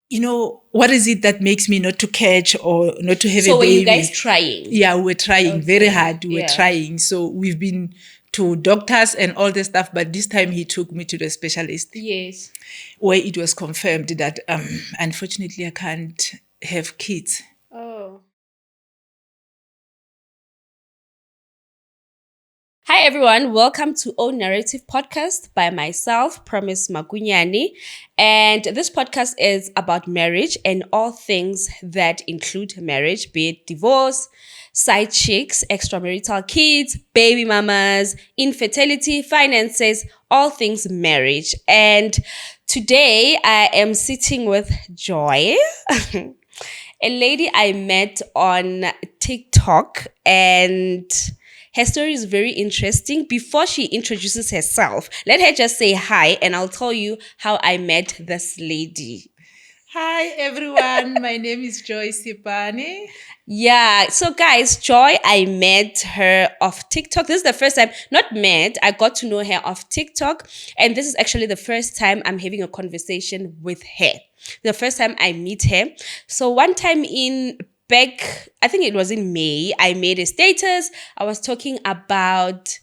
what is it that makes me not to catch or not to have a So were baby? you guys trying? Yeah, we're trying very hard. We're yeah. trying. So we've been to doctors and all the stuff, but this time he took me to the specialist Yes. where it was confirmed that unfortunately I can't have kids. Oh. Hi everyone, welcome to Own Narrative Podcast by myself, Promise Magunyani. And this podcast is about marriage and all things that include marriage, be it divorce, side chicks, extramarital kids, baby mamas, infertility, finances, all things marriage. And today I am sitting with Joy. A lady I met on TikTok, and her story is very interesting. Before she introduces herself, let her just say hi and I'll tell you how I met this lady. Hi everyone, my name is Joy Seepane. Yeah, so guys, Joy, I met her off TikTok. This is the first time, not met, I got to know her off TikTok. And this is actually the first time I'm having a conversation with her. The first time I meet her. So one time I think it was in May, I made a status. I was talking about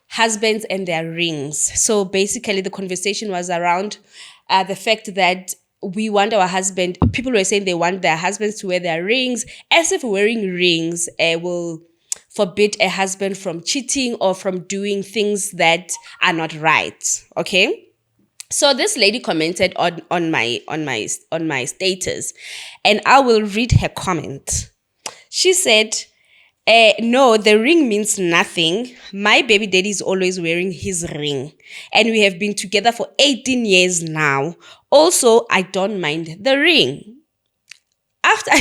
husbands and their rings. So basically, the conversation was around the fact that we want our husband, people were saying they want their husbands to wear their rings, as if wearing rings will forbid a husband from cheating or from doing things that are not right. Okay. So this lady commented on my status, and I will read her comment. She said, no, the ring means nothing. My baby daddy is always wearing his ring. And we have been together for 18 years now. Also, I don't mind the ring. After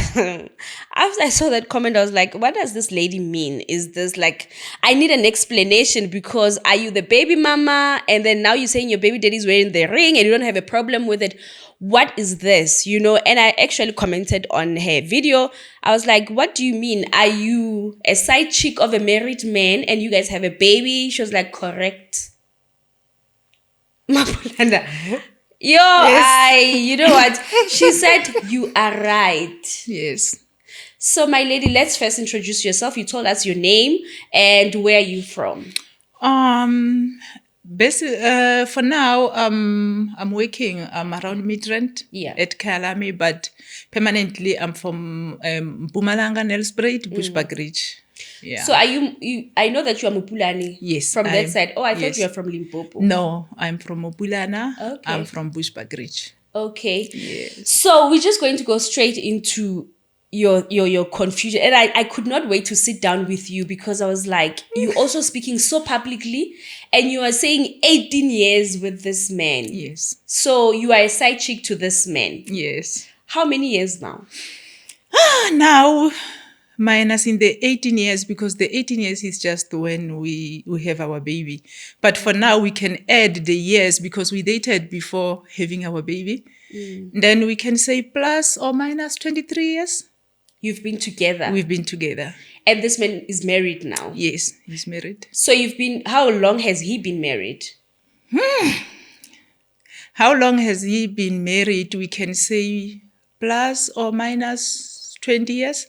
after I saw that comment, I was like, what does this lady mean? Is this like, I need an explanation, because are you the baby mama? And then now you're saying your baby daddy's wearing the ring and you don't have a problem with it. What is this? And I actually commented on her video. I was like, what do you mean? Are you a side chick of a married man and you guys have a baby? She was like, correct. Mapulanda. Yes. You know what? She said, you are right. Yes. So, my lady, let's first introduce yourself. You told us your name and where are you from? For now, I'm working around Midrand at Kalami, but permanently I'm from Mpumalanga, Nelspruit, Bushbuck Ridge. Yeah. So are you I know that you are Mupulani. Yes. From that side. Oh, I thought yes. you were from Limpopo. No, I'm from Mopulana. Okay. I'm from Bushbuck Ridge. Okay. Yes. So we're just going to go straight into your confusion. And I could not wait to sit down with you, because I was like, you also speaking so publicly and you are saying 18 years with this man. Yes. So you are a side chick to this man. Yes. How many years now? Now, minus in the 18 years, because the 18 years is just when we have our baby. But for now, we can add the years because we dated before having our baby. Then we can say plus or minus 23 years. You've been together. We've been together. And this man is married now. Yes, he's married. So how long has he been married? How long has he been married? We can say plus or minus 20 years.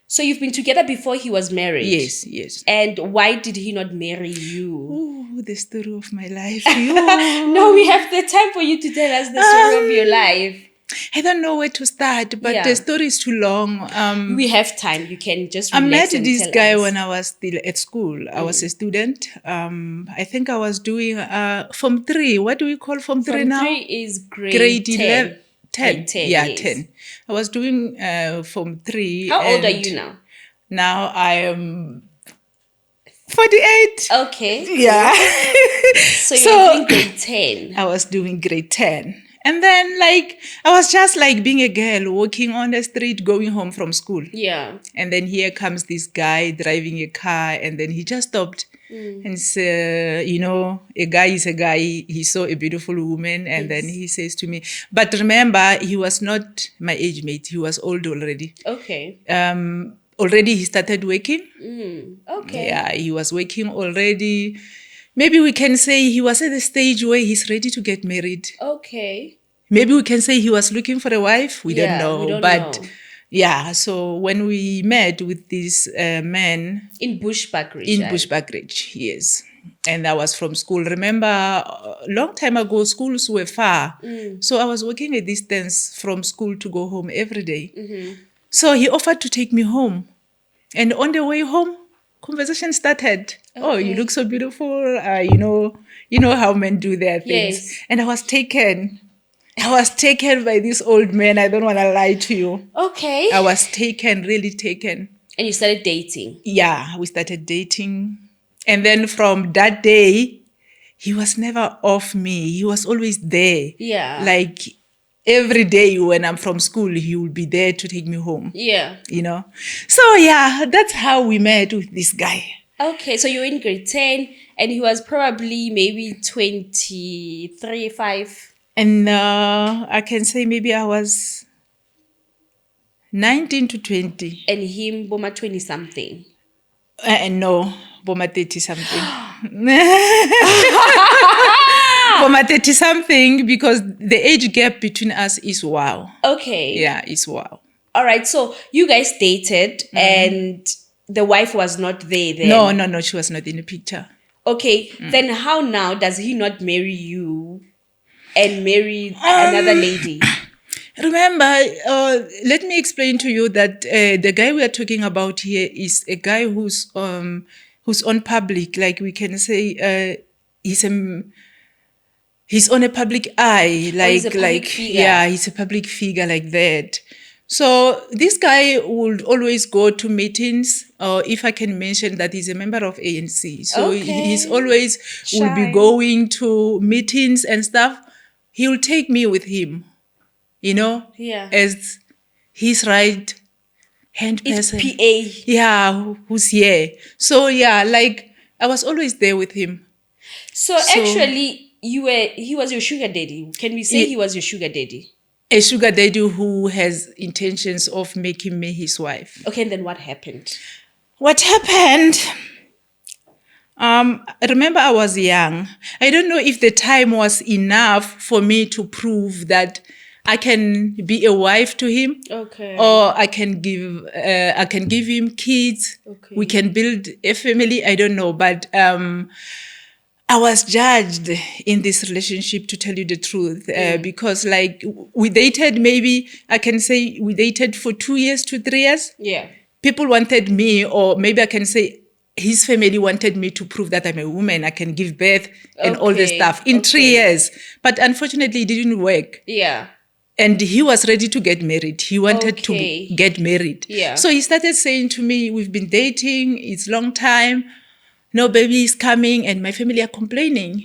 So you've been together before he was married? Yes, yes. And why did he not marry you? Oh, the story of my life. No, we have the time for you to tell us the story of your life. I don't know where to start, but the story is too long. We have time. You can just I met and this tell guy us. when I was still at school. I was a student. I think I was doing Form 3. What do we call Form 3 now? Form 3 is grade 10. 10. Yeah, yes. 10. I was doing Form 3. How old are you now? Now I am 48. Okay. Yeah. So you're doing grade 10. I was doing grade 10. And then, I was just being a girl walking on the street, going home from school. Yeah. And then here comes this guy driving a car, and then he just stopped and said, a guy is a guy. He saw a beautiful woman, and then he says to me, but remember, he was not my age mate. He was old already. Okay. Already he started working. Okay. Yeah, he was working already. Maybe we can say he was at the stage where he's ready to get married. Okay. maybe we can say he was looking for a wife. We don't Yeah, know. we don't but know. yeah, so when we met with this man In Bushbuck in region. Bushbuck Ridge, yes. And I was from school. Remember, a long time ago, schools were far. So I was walking a distance from school to go home every day. So he offered to take me home. And on the way home, conversation started. Oh, you look so beautiful. You know how men do their things. Yes. And I was taken. I was taken by this old man. I don't want to lie to you. Okay. I was taken, really taken. And you started dating. Yeah, we started dating. And then from that day, he was never off me. He was always there. Yeah. Like every day when I'm from school, he would be there to take me home. Yeah. You know? So yeah, that's how we met with this guy. Okay, so you were in grade 10 and he was probably maybe 23, 5. And I can say maybe I was 19 to 20. And him, Boma 20 something. No, Boma 30 something. Boma 30 something, because the age gap between us is wow. Okay. Yeah, it's wow. All right, so you guys dated and the wife was not there then. No, she was not in the picture. Okay, then how now does he not marry you and marry another lady? Remember, let me explain to you that the guy we are talking about here is a guy who's on public, like we can say, he's on a public eye, he's a public figure. Yeah, he's a public figure like that. So this guy would always go to meetings, or if I can mention that he's a member of ANC. So he's always will be going to meetings and stuff. He will take me with him, as his right hand person. PA. Yeah, who's here. So yeah, like I was always there with him. So actually, he was your sugar daddy. Can we say he was your sugar daddy? A sugar daddy who has intentions of making me his wife. Okay, and then what happened? What happened? Remember, I was young. I don't know if the time was enough for me to prove that I can be a wife to him. Okay. Or I can give him kids. Okay. We can build a family. I don't know, but I was judged in this relationship, to tell you the truth, because like we dated, maybe I can say we dated for 2 years to 3 years. Yeah. People wanted me, or maybe I can say his family wanted me to prove that I'm a woman, I can give birth and all this stuff in 3 years. But unfortunately, it didn't work. Yeah. And he was ready to get married. He wanted to get married. Yeah. So he started saying to me, we've been dating, it's long time. No baby is coming, and my family are complaining.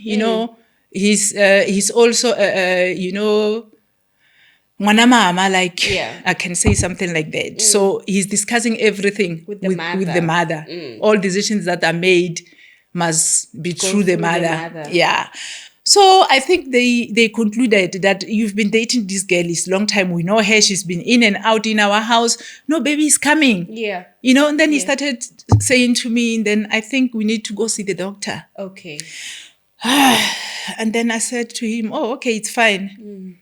He's also, mwana mama, like I can say something like that. So he's discussing everything with the mother. All decisions that are made must be through the mother. Yeah. So I think they concluded that you've been dating this girl, it's long time. We know her. She's been in and out in our house. No baby is coming. Yeah. And then he started saying to me, then I think we need to go see the doctor. Okay. And then I said to him, oh, okay, it's fine.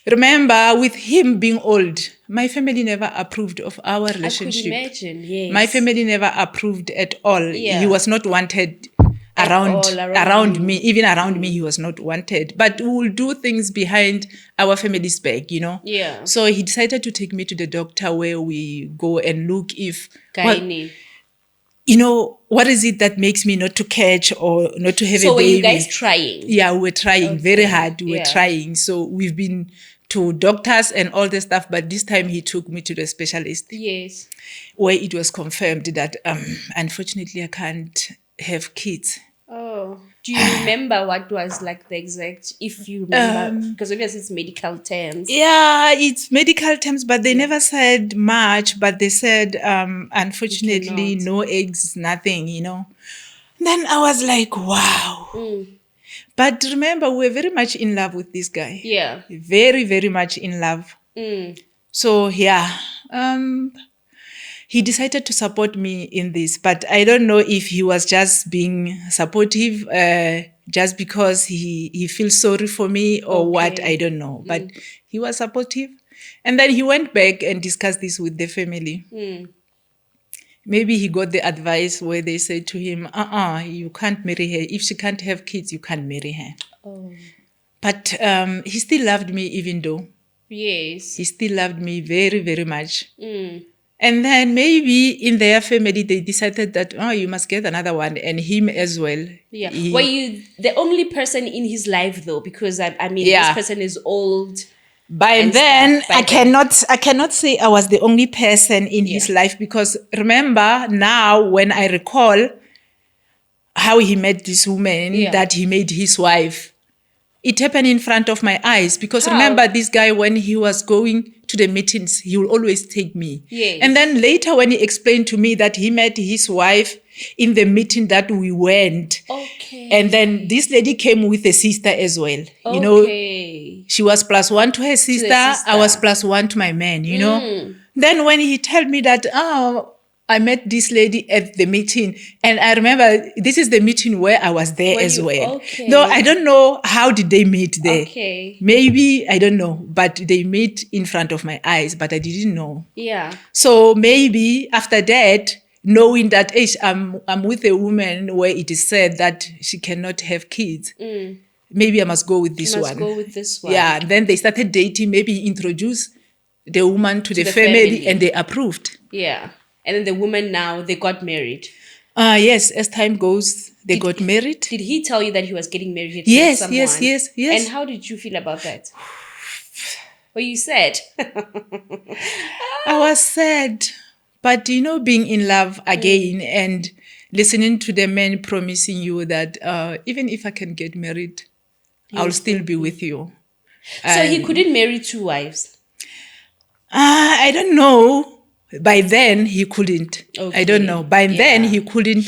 Remember, with him being old, my family never approved of our relationship. I could imagine, yes. My family never approved at all. Yeah. He was not wanted around me. Even around me, he was not wanted. But we will do things behind our family's back, Yeah. So he decided to take me to the doctor, where we go and look if... Gynae. What is it that makes me not to catch or not to have a baby? So were you guys trying? Yeah, we were trying very hard. We were trying. So we've been to doctors and all the stuff, but this time he took me to the specialist. Yes. Where it was confirmed that unfortunately I can't have kids. Oh. Do you remember what was like the exact, if you remember? Because obviously it's medical terms. Yeah, it's medical terms, but they never said much, but they said, unfortunately, no eggs, nothing, Then I was like, wow. But remember, we were very much in love with this guy. Yeah. Very, very much in love. So, yeah. He he decided to support me in this, but I don't know if he was just being supportive just because he feels sorry for me or what, I don't know. But he was supportive. And then he went back and discussed this with the family. Maybe he got the advice where they said to him, you can't marry her. If she can't have kids, you can't marry her. Oh. But he still loved me even though. Yes. He still loved me very, very much. And then maybe in their family, they decided that, you must get another one, and him as well. Yeah. Were you the only person in his life, though? Because, I mean, this person is old. By then, I cannot say I was the only person in his life, because remember now when I recall how he met this woman that he made his wife, it happened in front of my eyes. Because remember, this guy, when he was going to the meetings, he will always take me. Yes. And then later when he explained to me that he met his wife in the meeting that we went. Okay. And then this lady came with a sister as well. You know, she was +1 to her sister. I was +1 to my man, you know. Then when he told me that, I met this lady at the meeting, and I remember this is the meeting where I was there as well. Okay. Though I don't know how did they meet there. Okay. Maybe, I don't know, but they meet in front of my eyes, but I didn't know. Yeah. So maybe after that, knowing that I'm with a woman where it is said that she cannot have kids, maybe I must go with this one. Go with this one. Yeah, then they started dating, maybe introduce the woman to the family, and they approved. Yeah. And then the woman now, they got married. Yes, as time goes, they got married. Did he tell you that he was getting married to someone? Yes. And how did you feel about that? Well, you said. I was sad. But, you know, being in love again and listening to the man promising you that even if I can get married, I'll still be with you. So he couldn't marry 2 wives? I don't know. By then, he couldn't. Okay. I don't know. By then, he couldn't.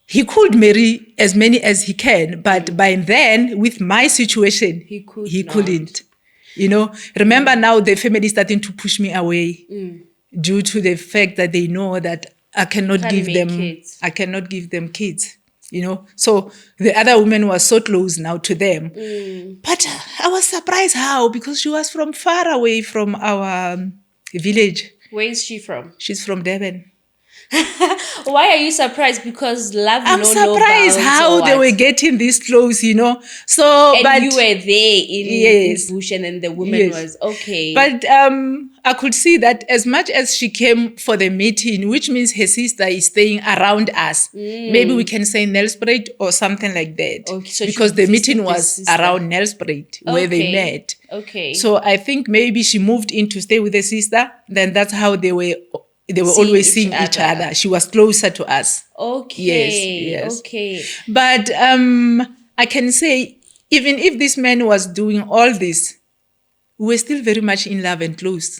He could marry as many as he can. But by then, with my situation, he couldn't. You know, remember now the family is starting to push me away due to the fact that they know that I cannot give them kids. You know, so the other woman was so close now to them. But I was surprised how, because she was from far away from our village. Where is she from? She's from Durban. Why are you surprised? Because I'm surprised how they were getting this close, you know. So, and you were there in bush, and then the woman was okay. But I could see that as much as she came for the meeting, which means her sister is staying around us. Maybe we can say Nelspruit or something like that. Okay, so because the meeting was around Nelspruit where they met. Okay. So I think maybe she moved in to stay with her sister. Then that's how they were always seeing each other. She was closer to us. Okay. Yes. Okay. But I can say, even if this man was doing all this, we were still very much in love and close.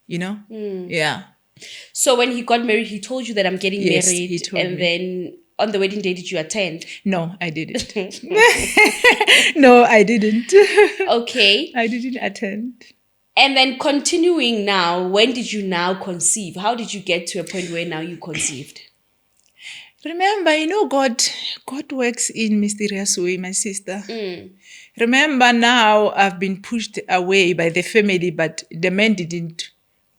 You know? Yeah. So when he got married, he told you that I'm getting married. He told me. Then on the wedding day, did you attend? No, I didn't. No, I didn't. Okay. I didn't attend. And then continuing now, when did you now conceive? How did you get to a point where now you conceived? Remember, you know, God works in mysterious way, my sister. Remember, now I've been pushed away by the family, but the man didn't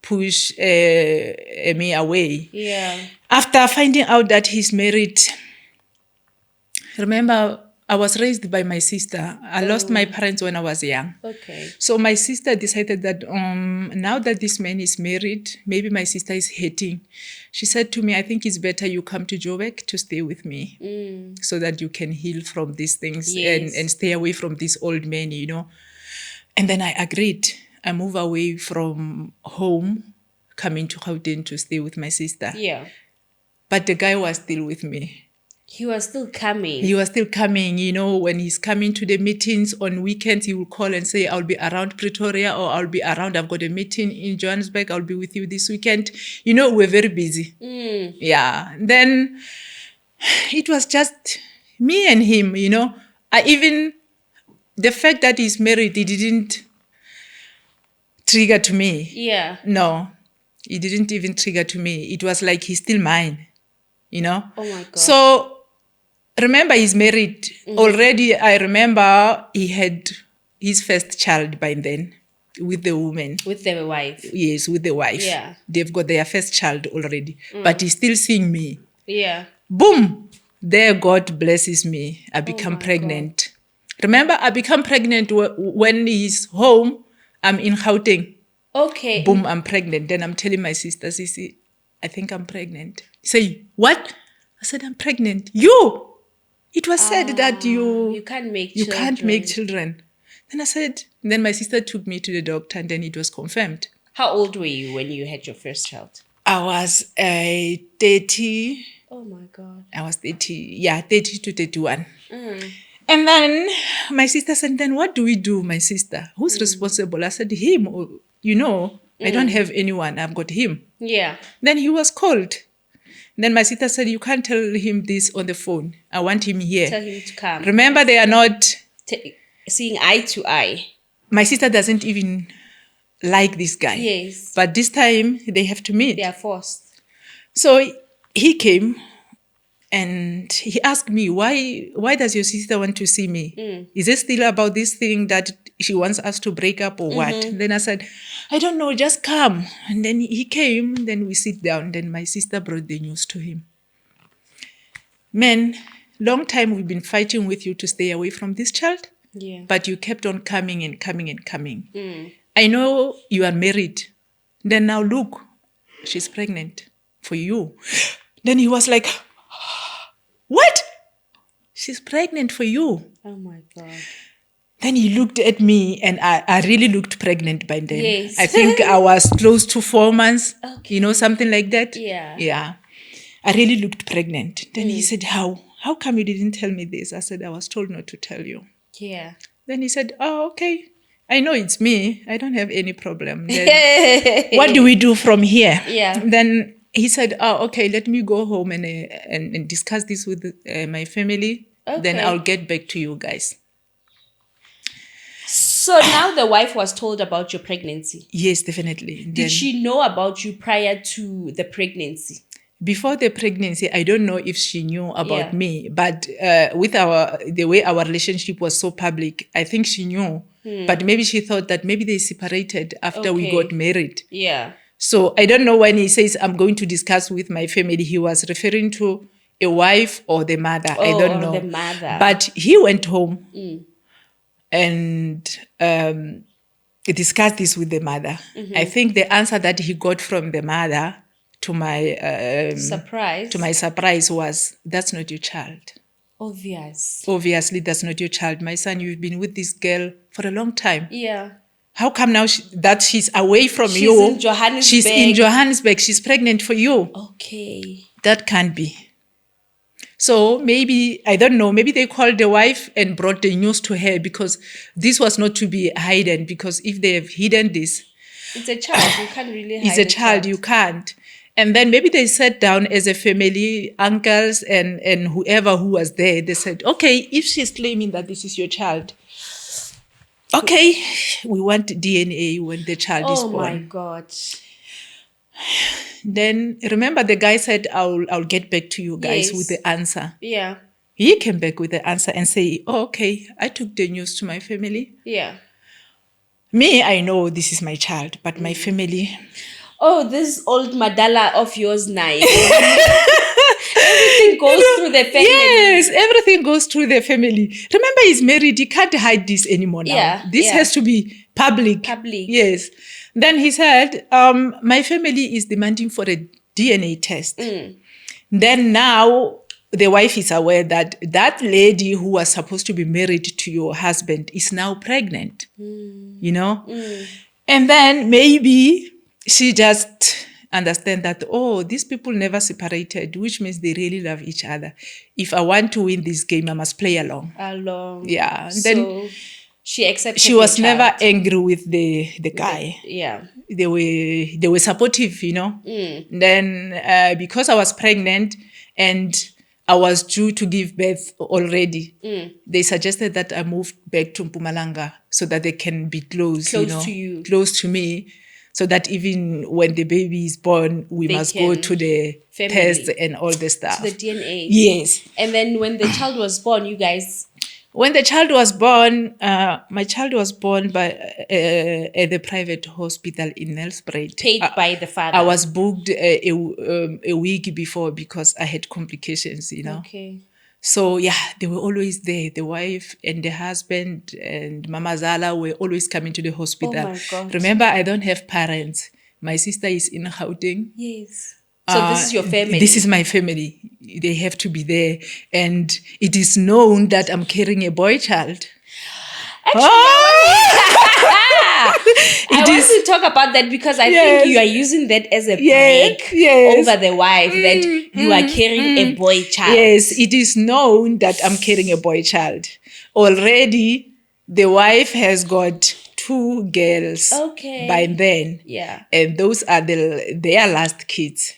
push me away. Yeah. After finding out that he's married, remember, I was raised by my sister. I lost my parents when I was young. Okay. So my sister decided that now that this man is married, maybe my sister is hating. She said to me, I think it's better you come to Joburg to stay with me so that you can heal from these things and stay away from this old man, you know. And then I agreed. I moved away from home, coming to Gauteng to stay with my sister. Yeah. But the guy was still with me. He was still coming. He was still coming, you know, when he's coming to the meetings on weekends, he will call and say, I'll be around Pretoria, or I'll be around, I've got a meeting in Johannesburg, I'll be with you this weekend. You know, we're very busy. Yeah. Then it was just me and him, you know. Even the fact that he's married, it didn't trigger to me. Yeah. No. It didn't even trigger to me. It was like he's still mine, you know? Oh my God. So remember, he's married. Already, I remember he had his first child by then with the woman. With the wife. Yes, with the wife. Yeah. They've got their first child already. But he's still seeing me. Yeah. Boom! There God blesses me. I become my pregnant. Remember, I become pregnant when he's home. I'm in Gauteng. Okay. Boom, I'm pregnant. Then I'm telling my sister, Sisi, I think I'm pregnant. Say, what? I said, I'm pregnant. You! It was said that You can't make you children. can't make children. Then I said, then my sister took me to the doctor and then it was confirmed. How old were you when you had your first child? I was 30. Oh my God. I was 30 to 31. And then my sister said, then what do we do, my sister? Who's responsible? I said, him. I don't have anyone. I've got him. Yeah. Then he was called. Then my sister said, you can't tell him this on the phone. I want him here. Tell him to come. Remember, they are not... Seeing eye to eye. My sister doesn't even like this guy. Yes. But this time, they have to meet. They are forced. So he came and he asked me, why does your sister want to see me? Is it still about this thing that she wants us to break up or what? Then I said, I don't know, just come. And then he came, then we sit down. Then my sister brought the news to him. Man, long time we've been fighting with you to stay away from this child. Yeah. But you kept on coming and coming and coming. I know you are married. Then now look, she's pregnant for you. Then he was like, what? She's pregnant for you. Oh my God. Then he looked at me and I really looked pregnant by then. Yes. I think I was close to 4 months, Okay. something like that. Yeah. Yeah. I really looked pregnant. Then he said, how come you didn't tell me this? I said, I was told not to tell you. Yeah. Then he said, oh, okay. I know it's me. I don't have any problem. Then what do we do from here? Yeah. Then he said, oh, okay, let me go home and discuss this with my family. Okay. Then I'll get back to you guys. So now the wife was told about your pregnancy. Yes, definitely. Did she know about you prior to the pregnancy? Before the pregnancy, I don't know if she knew about Yeah. me, but with the way our relationship was so public, I think she knew. But maybe she thought that maybe they separated after we Okay. got married. Yeah. So I don't know when he says, I'm going to discuss with my family, he was referring to a wife or the mother. I Oh, don't or know. the mother. But he went home and discussed this with the mother. I think the answer that he got from the mother to my surprise was, that's not your child. Obviously, that's not your child. My son, you've been with this girl for a long time. Yeah. How come now that she's away from you? She's in Johannesburg. She's in Johannesburg. She's pregnant for you. Okay. That can't be. So maybe, I don't know, maybe they called the wife and brought the news to her because this was not to be hidden, because if they have hidden this, it's a child. You can't really hide it's a child. You can't. And then maybe they sat down as a family, uncles and whoever who was there. They said, okay, if she's claiming that this is your child, okay, we want DNA when the child is born. Oh my God. Then remember the guy said, I'll get back to you guys Yes. with the answer. Yeah. He came back with the answer and say, oh, okay, I took the news to my family. Yeah. Me, I know this is my child, but my family... Oh, this old Madala of yours now. Everything goes through the family. Yes, everything goes through the family. Remember, he's married. He can't hide this anymore now. Yeah, This has to be public. Public. Yes. Then he said, my family is demanding for a DNA test. Then now the wife is aware that that lady who was supposed to be married to your husband is now pregnant, you know? And then maybe she just understand that, oh, these people never separated, which means they really love each other. If I want to win this game, I must play along. Yeah. And So then she accepted. she was your child. never angry with the guy. Yeah. They were supportive, you know. Then because I was pregnant and I was due to give birth already, they suggested that I move back to Mpumalanga so that they can be close Close you know, to you. close to me. so that even when the baby is born, we They must go can- to the family. test and all the stuff. The DNA. Yes. And then when the child was born, you guys When the child was born, my child was born by at the private hospital in Nelspruit. paid by the father. I was booked a week before because I had complications, Okay. So yeah, they were always there. The wife and the husband and Mama Zala were always coming to the hospital. Oh my God. Remember, I don't have parents. My sister is in Gauteng. Yes. So this is your family. This is my family. They have to be there. And it is known that I'm carrying a boy child. I want to talk about that because I Yes. think you are using that as a Yes, break yes. over the wife that you are carrying a boy child. Yes, it is known that I'm carrying a boy child. Already, the wife has got 2 girls Okay. by then. Yeah. And those are their last kids.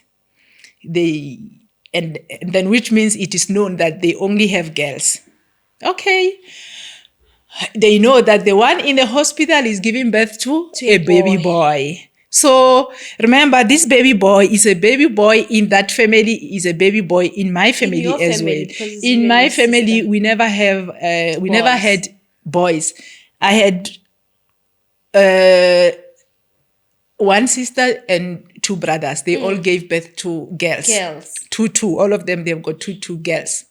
And then which means it is known that they only have girls. Okay. They know that the one in the hospital is giving birth to a baby boy. So remember, this baby boy is a baby boy in that family, is a baby boy in my family your as family, well. because it's In you my and your family, sister. we never have, we never Boys. had boys. I had one sister and 2 brothers. They all gave birth to girls. Girls. Two. All of them, they've got two girls.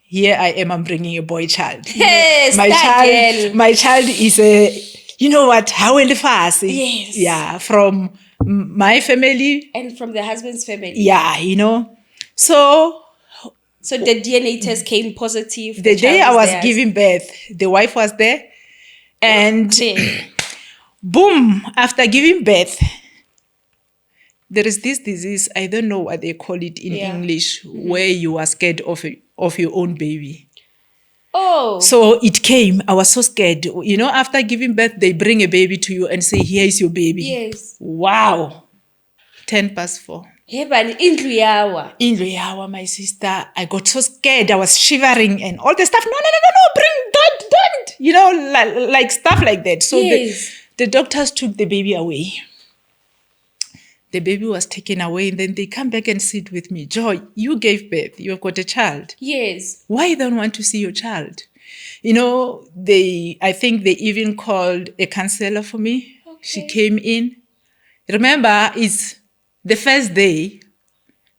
Here I am, I'm bringing a boy child. Yes, my that girl. my child is a, you know what, how fast. Yes. Yeah, from my family. And from the husband's family. Yeah, So So the DNA test came positive. the day child I was theirs. giving birth, the wife was there. And There. boom, after giving birth, there is this disease, I don't know what they call it in Yeah. English, where you are scared of your own baby. Oh. So it came. I was so scared. After giving birth, they bring a baby to you and say, here is your baby. Yes. Wow. 4:10. Hebani indlu yawa. In Riawa, my sister, I got so scared. I was shivering and all the stuff. No, bring, don't. Like stuff like that. So Yes. the doctors took the baby away. The baby was taken away, and then they come back and sit with me. Joy, you gave birth. You have got a child. Yes. Why don't want to see your child? I think they even called a counselor for me. Okay. She came in. Remember, it's the first day,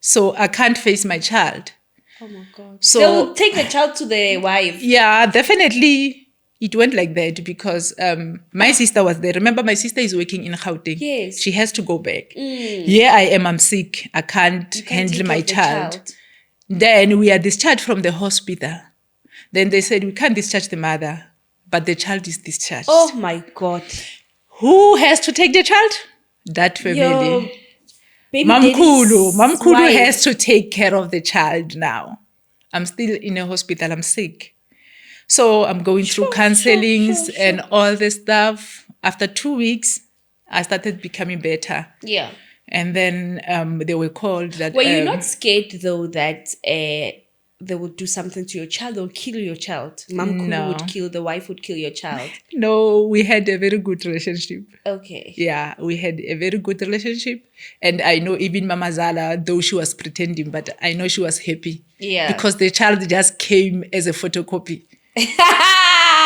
so I can't face my child. Oh my God. So They'll take the child to the wife. yeah, definitely it went like that because my sister was there. Remember, my sister is working in Gauteng. Yes. She has to go back. Here I am, I'm sick. I can't handle take my care of the child. Then we are discharged from the hospital. Then they said, we can't discharge the mother, but the child is discharged. Oh my God. Who has to take the child? That family. Your baby Mamkulu. daddy's Mamkulu wife. has to take care of the child now. I'm still in a hospital. I'm sick. So I'm going through counselings and all the stuff. After 2 weeks, I started becoming better. Yeah. And then they were called that. Were you not scared though that they would do something to your child? They'll kill your child. No. The wife would kill your child. No, we had a very good relationship. Okay. Yeah, we had a very good relationship. And I know even Mama Zala, though she was pretending, but I know she was happy. Yeah. Because the child just came as a photocopy.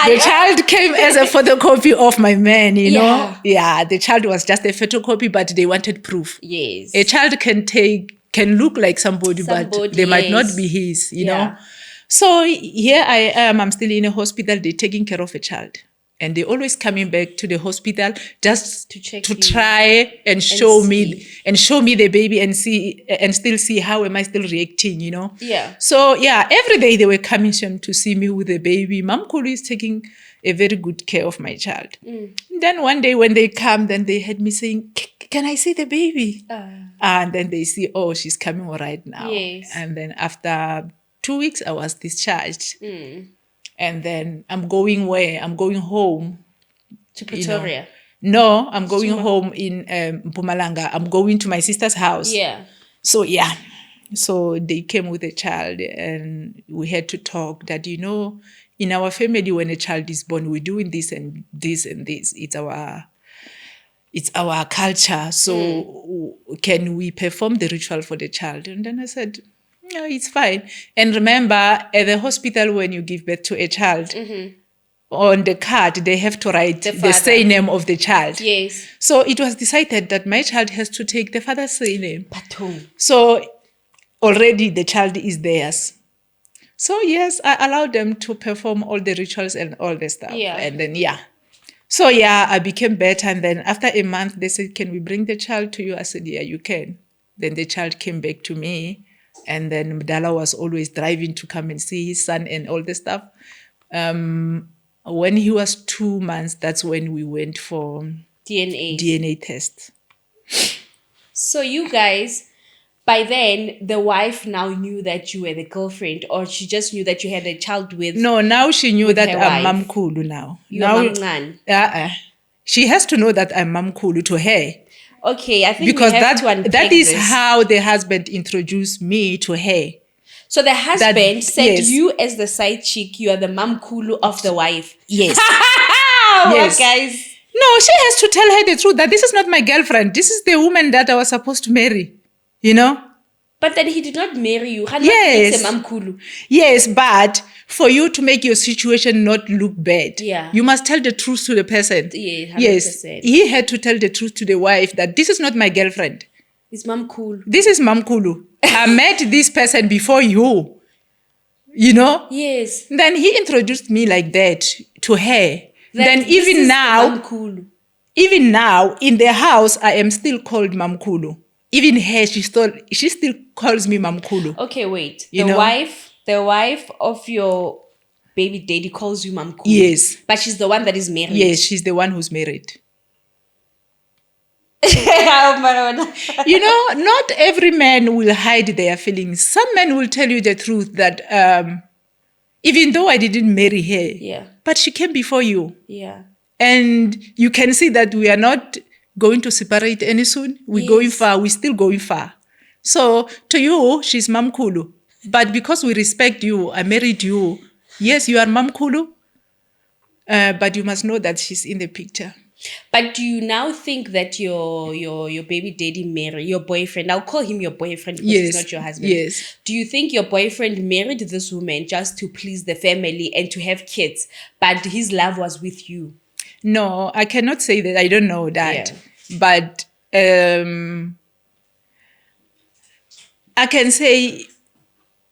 The child came as a photocopy of my man, you know? Yeah. Yeah, the child was just a photocopy, but they wanted proof. Yes. A child can look like somebody, but they might not be his, you know? So here I am, I'm still in a hospital, they're taking care of a child. And they're always coming back to the hospital just to try and show me the baby and still see how am I still reacting, you know? Yeah. So yeah, every day they were coming to see me with the baby. Mom Kulu is taking a very good care of my child. Then one day when they come, then they had me saying, can I see the baby? And then they see, oh, she's coming all right now. Yes. And then after 2 weeks, I was discharged. And then I'm going where? I'm going home. To Pretoria. No, I'm going home in Mpumalanga. I'm going to my sister's house. Yeah. So yeah. So they came with a child and we had to talk that, you know, in our family when a child is born, we're doing this and this and this. it's our culture. So can we perform the ritual for the child? And then I said, no, it's fine. And remember, at the hospital, when you give birth to a child, on the card, they have to write the surname of the child. Yes. So it was decided that my child has to take the father's surname. Patung. So already the child is theirs. So yes, I allowed them to perform all the rituals and all the stuff. Yeah. And then, So I became better. And then after a month, they said, can we bring the child to you? I said, yeah, you can. Then the child came back to me. And then Mdala was always driving to come and see his son and all the stuff. When he was 2 months, that's when we went for DNA test. So you guys, by then, the wife now knew that you were the girlfriend, or she just knew that you had a child with... No, now she knew that I'm wife. Mamkulu now. You're Mamncane. She has to know that I'm Mamkulu to her. Okay, I think because we have to unpack that is this. how the husband introduced me to her. So the husband said you as the side chick, you are the Mamkulu of the wife. Yes. Yes. Guys. No, she has to tell her the truth that this is not my girlfriend. This is the woman that I was supposed to marry. You know? But then he did not marry you. Yes. Mamkulu. Yes, but for you to make your situation not look bad, you must tell the truth to the person. Yeah, 100%. Yes. He had to tell the truth to the wife that this is not my girlfriend. It's Mamkulu. This is Mamkulu. I met this person before you. You know? Yes. Then he introduced me like that to her. Then even now, in the house, I am still called Mamkulu. Even her, she still calls me Mamkulu. Okay, wait. The wife of your baby daddy calls you Mamkulu. Yes. But she's the one that is married. Yes, she's the one who's married. You know, not every man will hide their feelings. Some men will tell you the truth that even though I didn't marry her, but she came before you. Yeah. And you can see that we are not going to separate any soon. We're going far. We're still going far. So to you, she's Mamkulu. But because we respect you, I married you. Yes, you are Mamkulu. But you must know that she's in the picture. But do you now think that your baby daddy married your boyfriend? I'll call him your boyfriend because he's not your husband. Yes. Do you think your boyfriend married this woman just to please the family and to have kids, but his love was with you? No, I cannot say that. I don't know that. Yeah. But I can say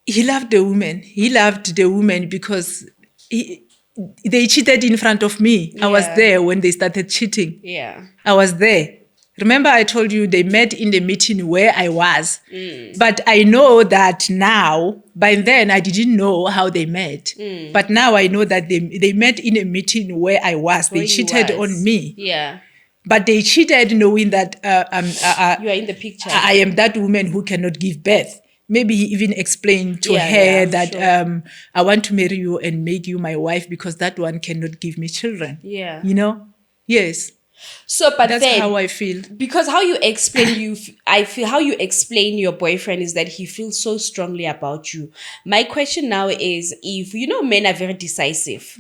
he loved the woman. He loved the woman because they cheated in front of me. I was there when they started cheating. Yeah. I was there. Remember I told you they met in the meeting where I was. But I know that now, by then I didn't know how they met. But now I know that they met in a meeting where I was. They cheated on me. Yeah. But they cheated knowing that you are in the picture. I am that woman who cannot give birth. Maybe he even explained to her that I want to marry you and make you my wife because that one cannot give me children. Yeah. You know? Yes. So, but that's how I feel. Because how you explain how you explain your boyfriend is that he feels so strongly about you. My question now is, if you know men are very decisive,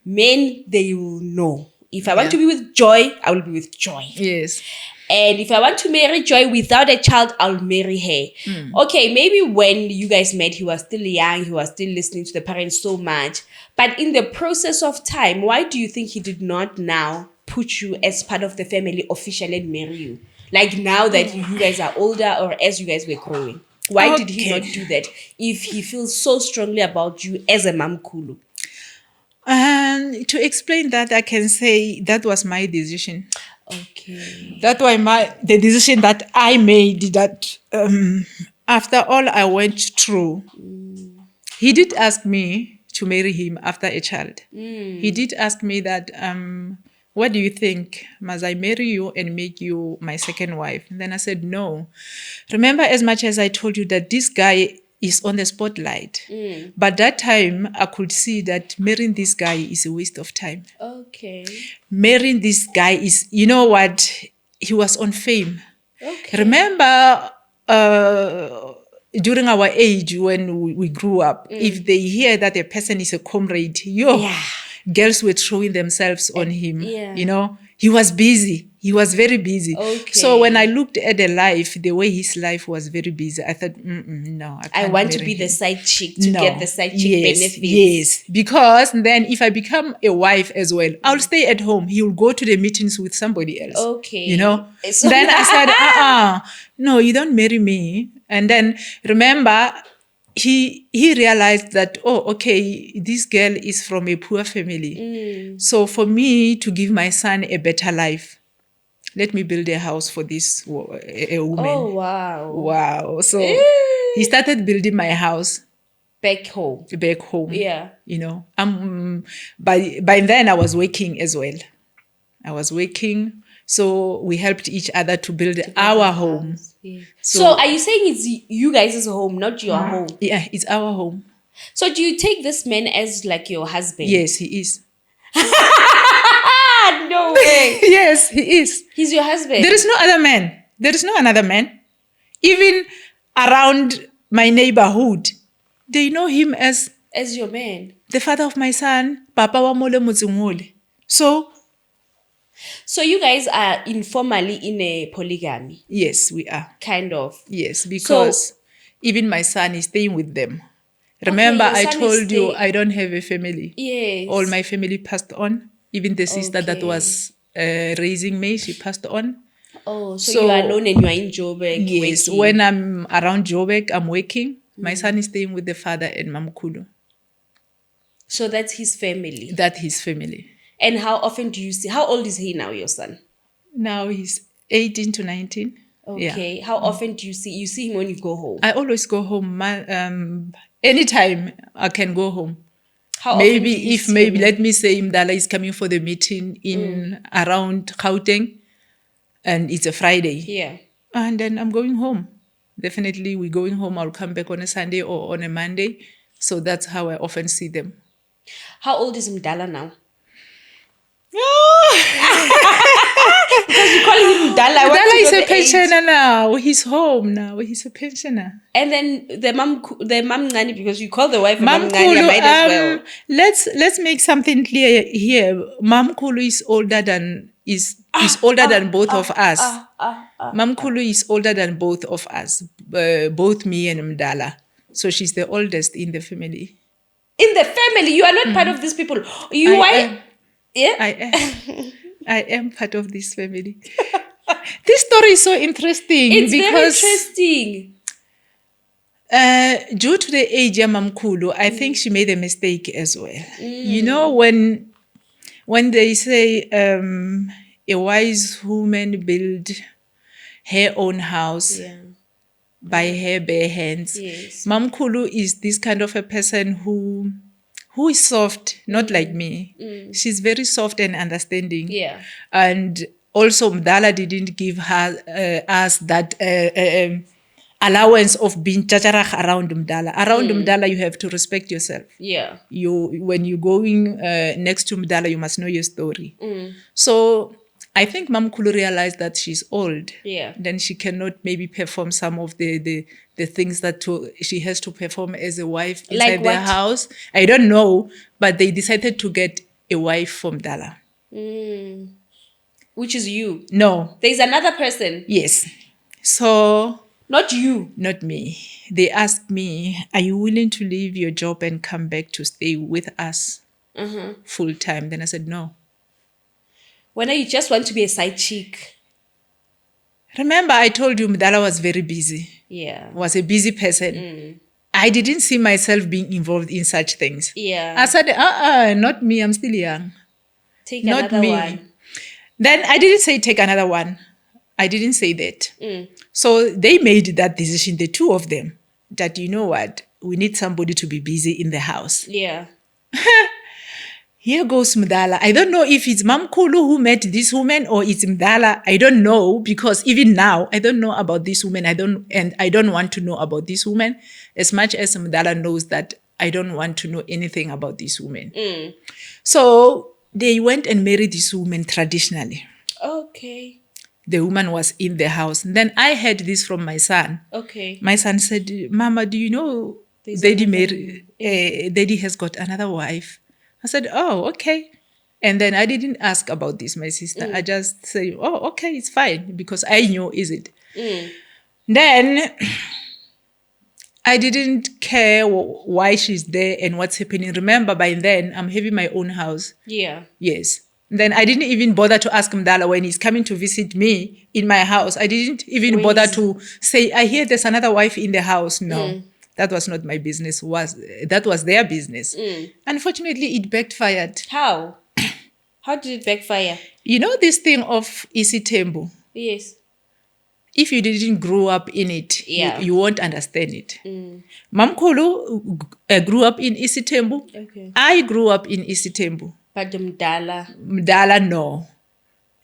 men, they will know. If I want to be with Joy, I will be with Joy. Yes. And if I want to marry Joy without a child, I'll marry her. Okay, maybe when you guys met, he was still young, he was still listening to the parents so much. But in the process of time, why do you think he did not now put you as part of the family officially and marry you? Like now that you guys are older or as you guys were growing. Why did he not do that if he feels so strongly about you as a Mamkulu? To explain that, I can say that was my decision. Okay. That was the decision that I made, that after all I went through, he did ask me to marry him after a child. He did ask me that, what do you think? Must I marry you and make you my second wife? And then I said, no. Remember, as much as I told you that this guy is on the spotlight. But that time, I could see that marrying this guy is a waste of time. Okay. Marrying this guy is, you know what? He was on fame. Okay. Remember, during our age, when we grew up, if they hear that a person is a comrade, girls were throwing themselves on him. You know, he was busy. He was very busy. Okay. So when I looked at the life, the way his life was very busy, I thought, no, I I can't want to marry be the him. side chick to get the side chick benefits. Yes, because then if I become a wife as well, I'll stay at home. He will go to the meetings with somebody else. Okay. You know? So- Then I said, no, you don't marry me. And then remember, he realized that, oh, okay, this girl is from a poor family. So for me to give my son a better life, let me build a house for this a woman. Oh, wow. Wow. So he started building my house Back home. back home. Yeah. You know, by then I was working as well. I was working. So we helped each other to build our home. Yeah. So are you saying it's you guys' home, not your home? Yeah, it's our home. So do you take this man as like your husband? Yes, he is. No way. Yes, he is. He's your husband. There is no other man. There is no another man. Even around my neighborhood, they know him as your man. the father of my son, Papa wa mole motseng. So you guys are informally in a polygamy. yes, we are. Kind of. Yes, because even my son is staying with them. Remember, your I son is told you staying- I don't have a family. Yes. All my family passed on. Even the sister that Okay. was raising me, she passed on. Oh, so So- you are alone and you are in Joburg. Yes, working. when I'm around Joburg, I'm working. My son is staying with the father and Mamkulu. So that's his family. That's his family. And how often do you see? How old is he now, your son? Now he's 18 to 19. Okay. Yeah. How often do you see? You see him when you go home. I always go home. Anytime I can go home. How often do Maybe you if see maybe him? let me say Mdala is coming for the meeting in around Gauteng, and it's a Friday. Yeah. And then I'm going home. Definitely we're going home. I'll come back on a Sunday or on a Monday. So that's how I often see them. How old is Mdala now? Oh, Because you call him Mdala. I want Mdala to is know a the age. pensioner now. He's home now. He's a pensioner. And then the mom Ngani, because you call the wife Mom Ngani, I Kulu, might as well. let's make something clear here. Mam Kulu is older than older than both of us. Mam Kulu is older than both of us, both me and Mdala. So she's the oldest in the family. In the family, you are not part of these people. You I are. am. Yeah. I am. I am part of this family. This story is so interesting. It's because very interesting. Due to the age of Mamkulu, I think she made a mistake as well. You know, when they say a wise woman build her own house by her bare hands, Yes. Mamkulu is this kind of a person who is soft, not like me. She's very soft and understanding. Yeah. And also Mdala didn't give her us that allowance of being chacharach around Mdala. Around Mdala, you have to respect yourself. Yeah. When you're going next to Mdala, you must know your story. So I think Mam Kulu realized that she's old. Yeah. Then she cannot maybe perform some of the things that she has to perform as a wife inside Like their what? house. I don't know, but they decided to get a wife from Mdala. Which is you. No. There's another person. Yes. So Not you. not me. They asked me, are you willing to leave your job and come back to stay with us full time? Then I said, no. When you just want to be a side chick. Remember, I told you Mdala was very busy, Yeah. was a busy person. I didn't see myself being involved in such things. Yeah. I said, not me. I'm still young. Take Not another me. one. Then I didn't say take another one. I didn't say that. So they made that decision, the two of them, that you know what, we need somebody to be busy in the house. Yeah. Here goes Mdala. I don't know if it's Mam Kulu who met this woman or it's Mdala. I don't know, because even now I don't know about this woman. I don't want to know about this woman as much as Mdala knows that I don't want to know anything about this woman. So they went and married this woman traditionally. Okay. The woman was in the house. And then I heard this from my son. Okay. My son said, Mama, do you know Daddy has got another wife? I said, oh, okay. And then I didn't ask about this, my sister. I just say, oh, okay, it's fine, because I knew, is it? Then I didn't care why she's there and what's happening. Remember, by then, I'm having my own house. Yeah. Yes. Then I didn't even bother to ask Mdala when he's coming to visit me in my house. I didn't even bother to say, I hear there's another wife in the house. No, that was not my business. That was their business. Unfortunately, it backfired. How? How did it backfire? You know this thing of isitembu? Yes. If you didn't grow up in it, you won't understand it. Mamkulu grew up in isitembu. Okay. I grew up in isitembu. But the Mdala. Mdala, no.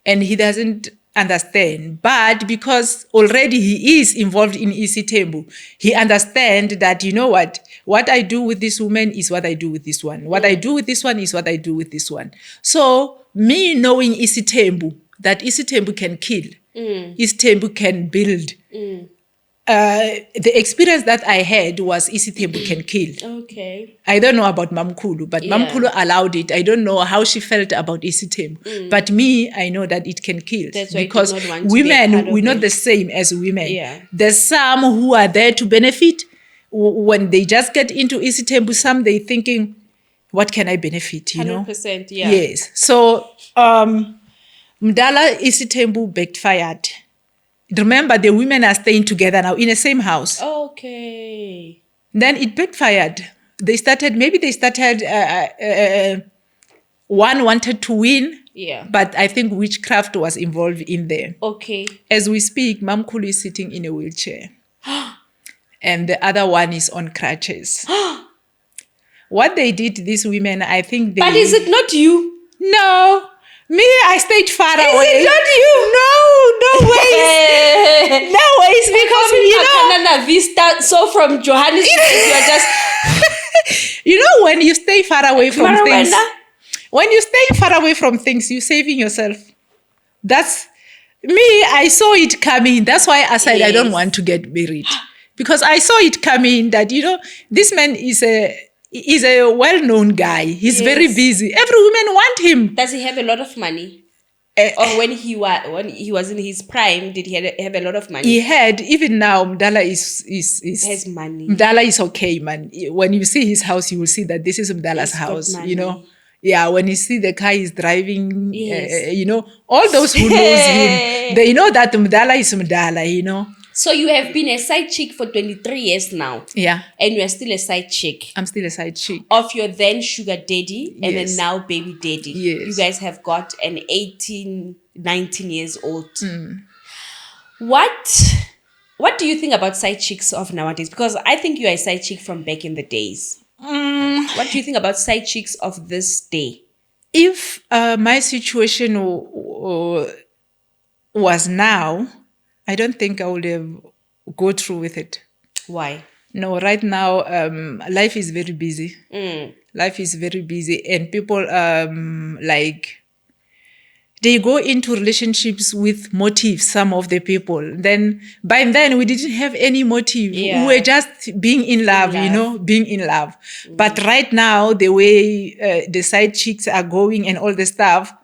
And he doesn't understand. But because already he is involved in isitembu, he understands that, you know what I do with this woman is what I do with this one. What I do with this one is what I do with this one. So me knowing isitembu, that isitembu can kill, isitembu can build. The experience that I had was isitembu can kill. Okay. I don't know about Mamkulu, but Mamkulu allowed it. I don't know how she felt about isitembu. But me, I know that it can kill. That's why because I did not want to women, be a part we're of not it. the same as women. Yeah. There's some who are there to benefit. When they just get into isitembu, some they thinking, what can I benefit, you know? 100%, yeah. Yes. So, Mdala isitembu backfired. Remember, the women are staying together now in the same house. Okay. Then it backfired. One wanted to win. Yeah. But I think witchcraft was involved in there. Okay. As we speak, Mamkulu is sitting in a wheelchair. And the other one is on crutches. What they did, these women, I think they... But is it not you? No. Me, I stayed far away. Is it not you? No ways. No ways, because, you know... Canada Vista, so from Johannesburg, you are just... You know, when you stay far away from things... Marawena? When you stay far away from things, you're saving yourself. That's... Me, I saw it coming. That's why I said I don't want to get married. Because I saw it coming that, you know, this man is a well-known guy. He's very busy. Every woman want him. Does he have a lot of money? Or when he was in his prime, did he have a lot of money? He had. Even now, Mdala is has money. Mdala is okay, man. When you see his house, you will see that this is Mdala's house. You know. Yeah, when you see the car he's driving, you know, all those who knows him, they know that Mdala is Mdala, you know. So you have been a side chick for 23 years now. Yeah. And you are still a side chick. I'm still a side chick. Of your then sugar daddy and then now baby daddy. Yes. You guys have got an 18, 19 years old. What do you think about side chicks of nowadays? Because I think you are a side chick from back in the days. What do you think about side chicks of this day? If my situation was now, I don't think I would have go through with it. Why? No, right now, life is very busy. Life is very busy. And people, they go into relationships with motives, some of the people. By then, we didn't have any motive. Yeah. We were just being in love, you know, being in love. But right now, the way the side chicks are going and all the stuff,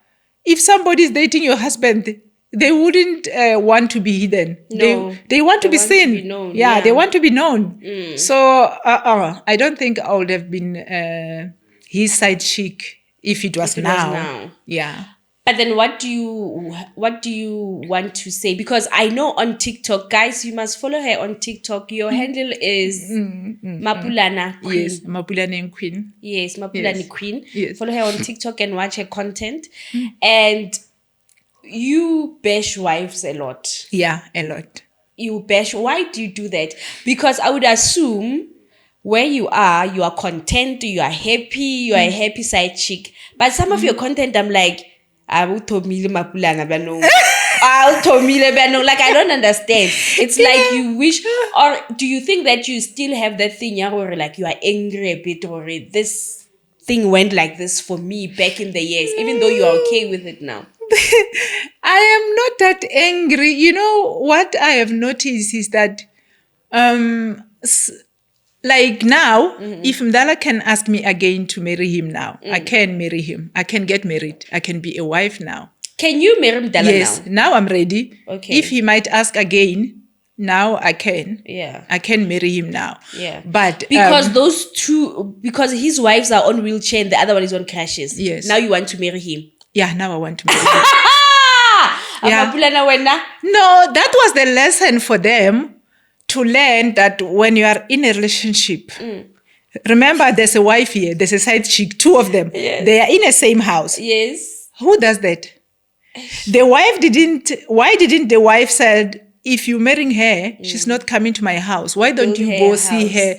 if somebody's dating your husband, they wouldn't want to be hidden. No. They want to be seen. To be known. Yeah, they want to be known. So I don't think I would have been his side chick if it was now. Yeah. But then what do you want to say? Because I know on TikTok, guys, you must follow her on TikTok. Your handle is Mapulana Queen. Yes, Mapulana Queen. Yes, Mapulana Queen. Yes. Follow her on TikTok and watch her content. And you bash wives a lot. Yeah, a lot. You bash. Why do you do that? Because I would assume where you are content, you are happy, you are a happy side chick. But some of your content, I'm like, like, I don't understand. It's like you wish, or do you think that you still have that thing, or like you are angry a bit, or this thing went like this for me back in the years, even though you are okay with it now? I am not that angry. You know, what I have noticed is that Like now, if Mdala can ask me again to marry him now, I can marry him. I can get married. I can be a wife now. Can you marry Mdala Yes, now? now I'm ready. Okay. If he might ask again, now I can. Yeah. I can marry him now. Yeah. But because those two, because his wives are on wheelchair and the other one is on crashes. Yes. Now you want to marry him. yeah, now I want to marry him. Yeah. Amapulana wena? No, that was the lesson for them to learn that when you are in a relationship, remember there's a wife here, there's a side chick, two of them. Yes. They are in the same house. Yes. Who does that? Why didn't the wife said, if you're marrying her, she's not coming to my house. Why don't Build you her go a see house. her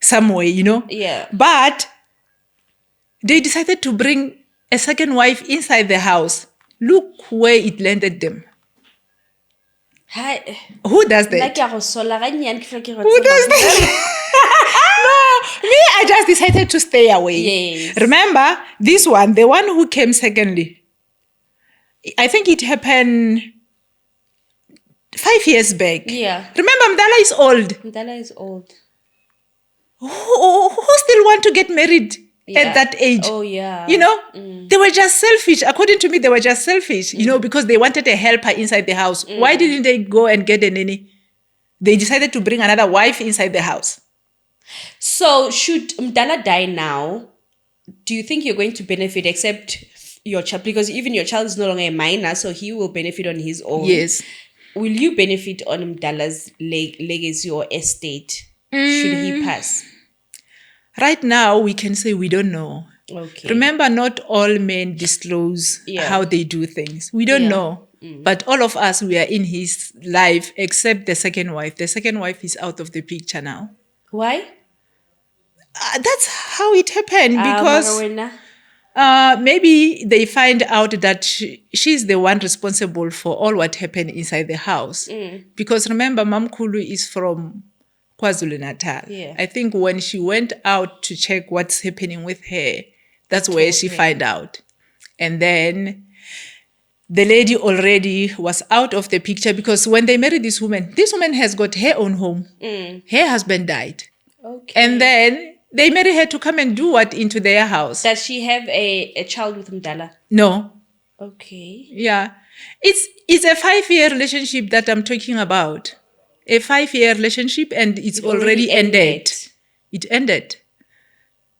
somewhere, Yeah. But they decided to bring a second wife inside the house. Look where it landed them. Hi. Who does that? Who does that? No, me, I just decided to stay away. Yes. Remember, this one, the one who came secondly, I think it happened 5 years back. Yeah. Remember, Mdala is old. Mdala is old. Who still want to get married at that age? Oh, yeah. They were just selfish. According to me, they were just selfish, because they wanted a helper inside the house. Why didn't they go and get a nanny? They decided to bring another wife inside the house. So should Mdala die now, do you think you're going to benefit except your child? Because even your child is no longer a minor, so he will benefit on his own. Yes. Will you benefit on Mdala's legacy or estate should he pass? Right now, we can say we don't know. Okay. Remember, not all men disclose how they do things. We don't know. But all of us, we are in his life except the second wife. The second wife is out of the picture now. Why? That's how it happened because Marawena. maybe they find out that she's the one responsible for all what happened inside the house. Because remember, Mam Kulu is from KwaZulu-Natal. Yeah. I think when she went out to check what's happening with her, that's where she find out. And then the lady already was out of the picture because when they married this woman has got her own home. Her husband died. Okay. And then they married her to come and do what into their house. Does she have a child with Mdala? No. Okay. Yeah. It's a 5-year relationship that I'm talking about. A 5-year relationship and it's already ended. It ended.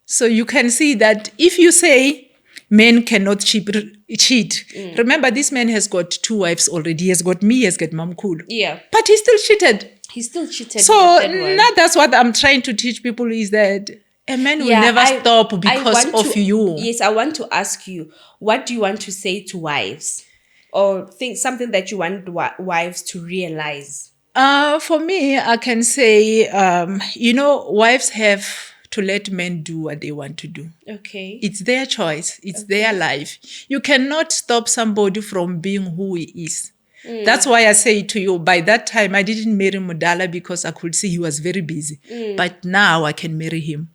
So you can see that if you say men cannot cheat. Remember, this man has got 2 wives already. He has got me, he has got Mam Kulu. Yeah. But he still cheated. He still cheated. So with the third one. now that's what I'm trying to teach people is that a man will never stop because of you. Yes, I want to ask you, what do you want to say to wives? Or something that you want wives to realize? For me, I can say, wives have to let men do what they want to do. Okay. It's their choice. It's their life. You cannot stop somebody from being who he is. That's why I say to you, by that time, I didn't marry Mudala because I could see he was very busy. But now I can marry him.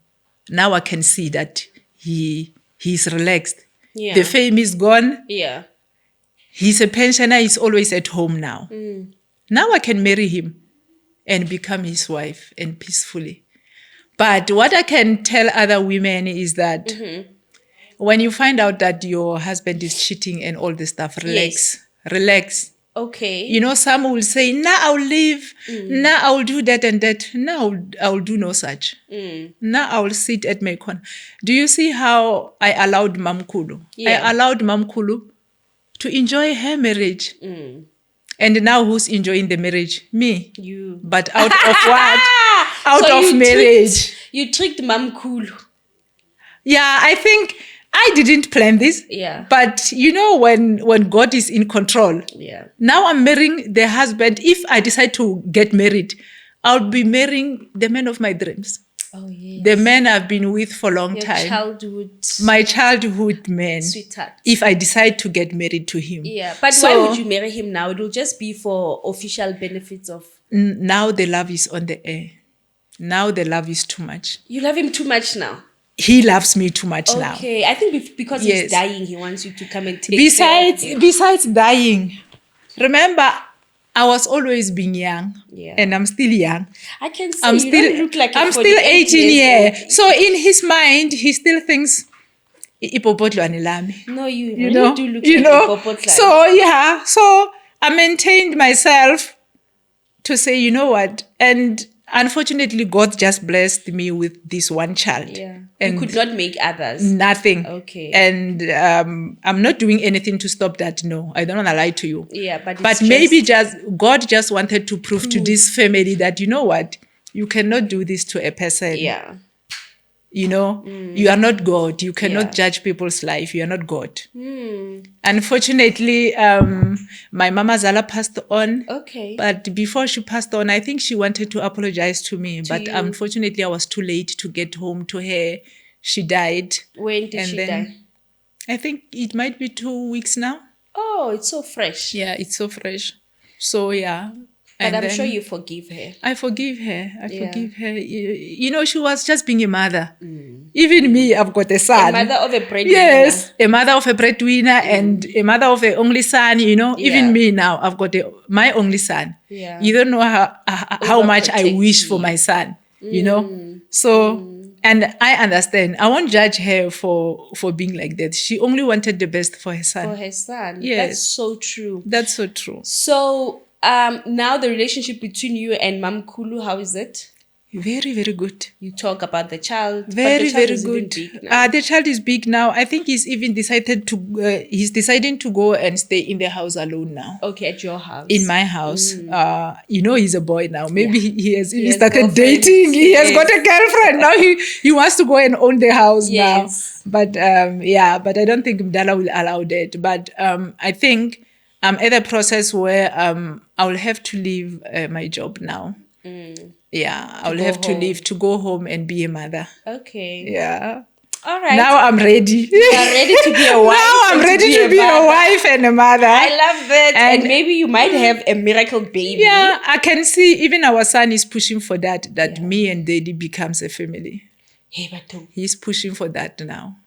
Now I can see that he's relaxed. Yeah. The fame is gone. Yeah. He's a pensioner. He's always at home now. Now I can marry him and become his wife and peacefully. But what I can tell other women is that when you find out that your husband is cheating and all this stuff, relax. Okay. Some will say, nah, I'll leave. Nah, I'll do that and that. No, I'll do no such. Nah, I'll sit at my corner. Do you see how I allowed Mam Kulu? Yeah. I allowed Mam Kulu to enjoy her marriage. And now who's enjoying the marriage? Me. You. But out of what? Out So of marriage. You tricked Mam Kulu. Yeah, I think I didn't plan this. Yeah. But when God is in control. Yeah. Now I'm marrying the husband. If I decide to get married, I'll be marrying the man of my dreams. Oh, yes. The man I've been with for a long Your time. childhood. My childhood man. Sweetheart. If I decide to get married to him. Yeah. But why would you marry him now? It will just be for official benefits of... Now the love is on the air. Now the love is too much. You love him too much now? He loves me too much now. Okay. I think because he's dying, he wants you to come and take Besides dying, remember, I was always being young, Yeah. and I'm still young. I can see I'm you still, don't look like a I'm still 48 18 years years. So in his mind, he still thinks, "Ipopotlo lami." old. No, you You really know, do look you like know. a popotla. So yeah, so I maintained myself to say, you know what, and unfortunately, God just blessed me with this one child. Yeah. And you could not make others. nothing. Okay. And I'm not doing anything to stop that. No, I don't want to lie to you. Yeah, but But it's maybe just God just wanted to prove to this family that, you know what, you cannot do this to a person. Yeah. You know, you are not God. You cannot Yeah. judge people's life. You are not God. Unfortunately, my mama Zala passed on. Okay. But before she passed on, I think she wanted to apologize to me. But you. unfortunately, I was too late to get home to her. She died. When did And she then die? I think it might be 2 weeks now. Oh, it's so fresh. Yeah, it's so fresh. So, yeah. But And I'm then sure you forgive her. I forgive her. I Yeah. forgive her. You know, she was just being a mother. Even me, I've got a son. A mother of a breadwinner. Yes, a mother of a breadwinner and a mother of an only son, you know. Yeah. Even me now, I've got my only son. Yeah. You don't know how much I wish for Overprotective. my son, you know. So, and I understand. I won't judge her for being like that. She only wanted the best for her son. For her son. Yes. That's so true. That's so true. So now the relationship between you and Mam Kulu, how is it? Very, very good. You talk about the child. But Very, the child very is even good. big now. The child is big now. I think he's even decided to. He's deciding to go and stay in the house alone now. Okay, at your house. In my house. You know, he's a boy now. Maybe he has even has started girlfriends. dating. He has Yes. got a girlfriend. Now he wants to go and own the house Yes. now. But yeah, but I don't think Mdala will allow that. But I think I'm at a process where I will have to leave my job now. Yeah, I will go have to home. leave to go home and be a mother. Okay. Yeah. All right. Now I'm ready. you are ready to be a wife. Now I'm and ready to be a mother. wife and a mother. I love that. And And- maybe you might have a miracle baby. Yeah, I can see even our son is pushing for that me and Daddy becomes a family. Hey, but He's pushing for that now.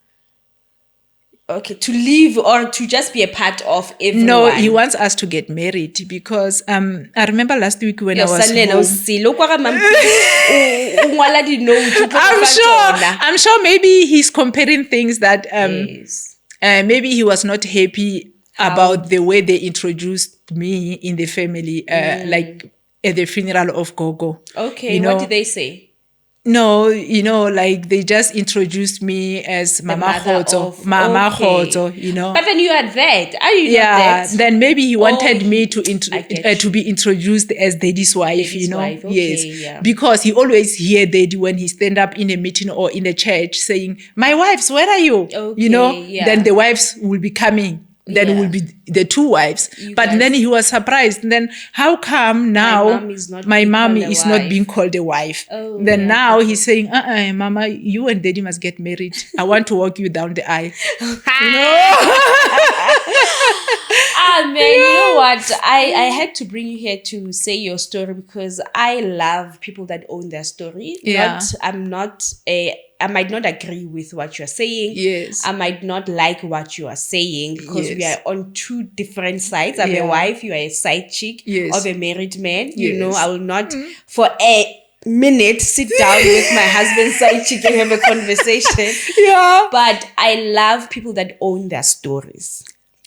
okay, to live or to just be a part of everyone. No, he wants us to get married because I remember last week when Your I was son and home. Osilo, kwa ga mam- o ngwala di-note, o tlo I'm go fa tsona. I'm sure maybe he's comparing things that Yes. maybe he was not happy about the way they introduced me in the family, like at the funeral of Gogo. Okay, You know, what did they say? No, you know, like they just introduced me as Mama mother Khoto, of- Mama okay. Khoto, you know. But then you are that. Are you Yeah, not that? then maybe he wanted me I get to be introduced as Daddy's wife, Daddy's you know. wife, okay, yes, yeah. because he always hear Daddy when he stand up in a meeting or in a church saying, "My wives, where are you?" You know. Okay, yeah. Then the wives will be coming. Then Yeah. will be the two wives. You But guys- then he was surprised. And then how come now mom is not my being mom called a is not wife? being called a wife? Oh, Then yeah, now he's saying, Mama, you and Daddy must get married. I want to walk you down the aisle. Ah man, you know what? I had to bring you here to say your story because I love people that own their story. Yeah. I might not agree with what you're saying. Yes. I might not like what you are saying because we Yes. are on two different sides. I'm Yeah. a wife, you are a side chick Yes. of a married man. You Yes. know, I will not for a minute sit down with my husband's side chick and have a conversation. Yeah. But I love people that own their stories.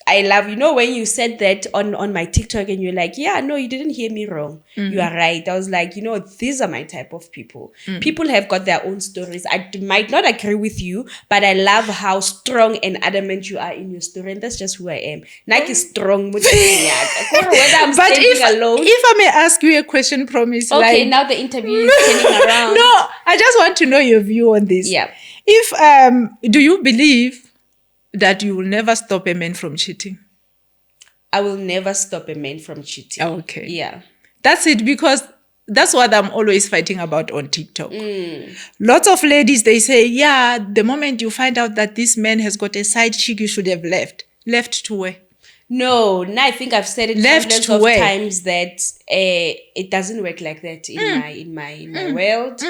I love, you know, when you said that on my TikTok and you're like, yeah, no, you didn't hear me wrong. You are right. I was like, you know, these are my type of people. People have got their own stories. I might not agree with you, but I love how strong and adamant you are in your story. And that's just who I am. Nike strong. Whether I'm But standing alone. if I may ask you a question, promise. Okay, like, now the interview is turning around. No, I just want to know your view on this. Yeah. If do you believe that you will never stop a man from cheating? I will never stop a man from cheating. Okay. Yeah. That's it, because that's what I'm always fighting about on TikTok. Lots of ladies, they say, yeah, the moment you find out that this man has got a side chick, you should have left. Left to where? No, I think I've said it Left countless to of where? times that it doesn't work like that in my world.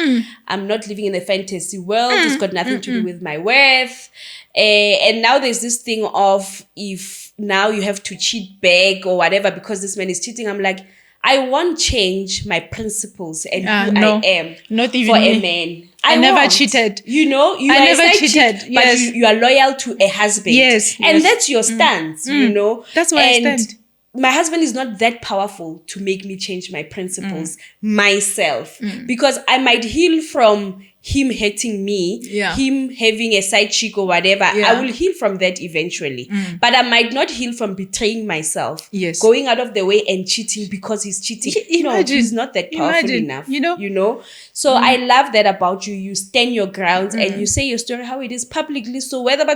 I'm not living in a fantasy world. It's got nothing to do with my worth. And now there's this thing of if now you have to cheat back or whatever because this man is cheating. I'm like, I won't change my principles and who no, I am not even for a me. man. I never won't. cheated. You know, you I are never a side cheated, chick, but yes. you are loyal to a husband. Yes, And yes. that's your stance, you know. That's where I And stand. my husband is not that powerful to make me change my principles myself, because I might heal from him hurting me, Yeah. him having a side chick or whatever. Yeah. I will heal from that eventually. But I might not heal from betraying myself, Yes. going out of the way and cheating because he's cheating. No, Imagine. he's not that powerful Imagine, enough. you know? So I love that about you. You stand your ground and you say your story how it is publicly. So whether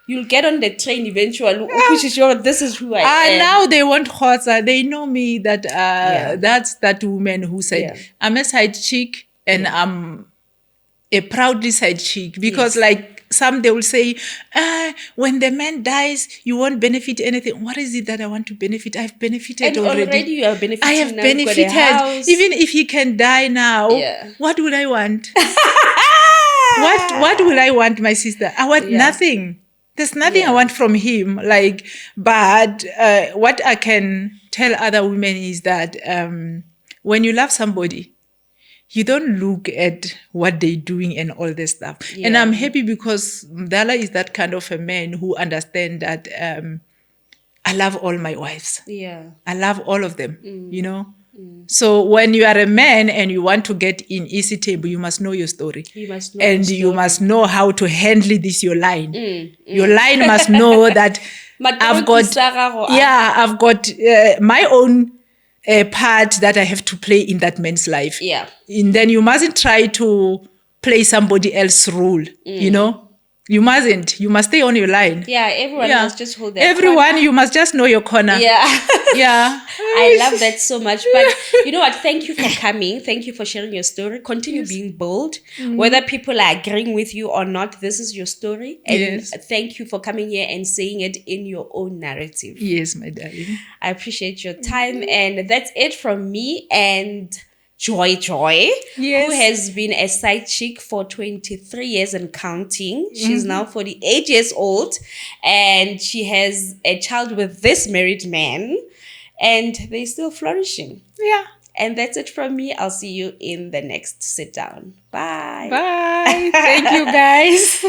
you'll get on the train eventually. Which is this is who I am. Now they want Khotsa. They know me that that's that woman who said, I'm a side chick and I'm a proudly side chick. Because like some, they will say, when the man dies, you won't benefit anything. What is it that I want to benefit? I've benefited And already. you are benefiting. I have now. You've got a benefited. house. Even if he can die now, what would I want? What will I want, my sister? I want nothing. There's nothing I want from him. Like, but what I can tell other women is that when you love somebody, you don't look at what they're doing and all this stuff. And I'm happy because Mdala is that kind of a man who understands that I love all my wives. Yeah. I love all of them, you know. So when you are a man and you want to get in easy table, you must know your story. You must know and you must know how to handle this, your line. Your line must know that I've got my own part that I have to play in that man's life. Yeah. And then you mustn't try to play somebody else's role, you know. You mustn't. You must stay on your line. Yeah, everyone must just hold their Everyone, corner. you must just know your corner. Yeah. Yeah. I love that so much. But you know what? Thank you for coming. Thank you for sharing your story. Continue being bold. Whether people are agreeing with you or not, this is your story. And thank you for coming here and saying it in your own narrative. Yes, my darling. I appreciate your time. And that's it from me and Joy, who has been a side chick for 23 years and counting. She's now 48 years old and she has a child with this married man and they're still flourishing. Yeah. And that's it from me. I'll see you in the next sit down. Bye. Bye. Thank you, guys.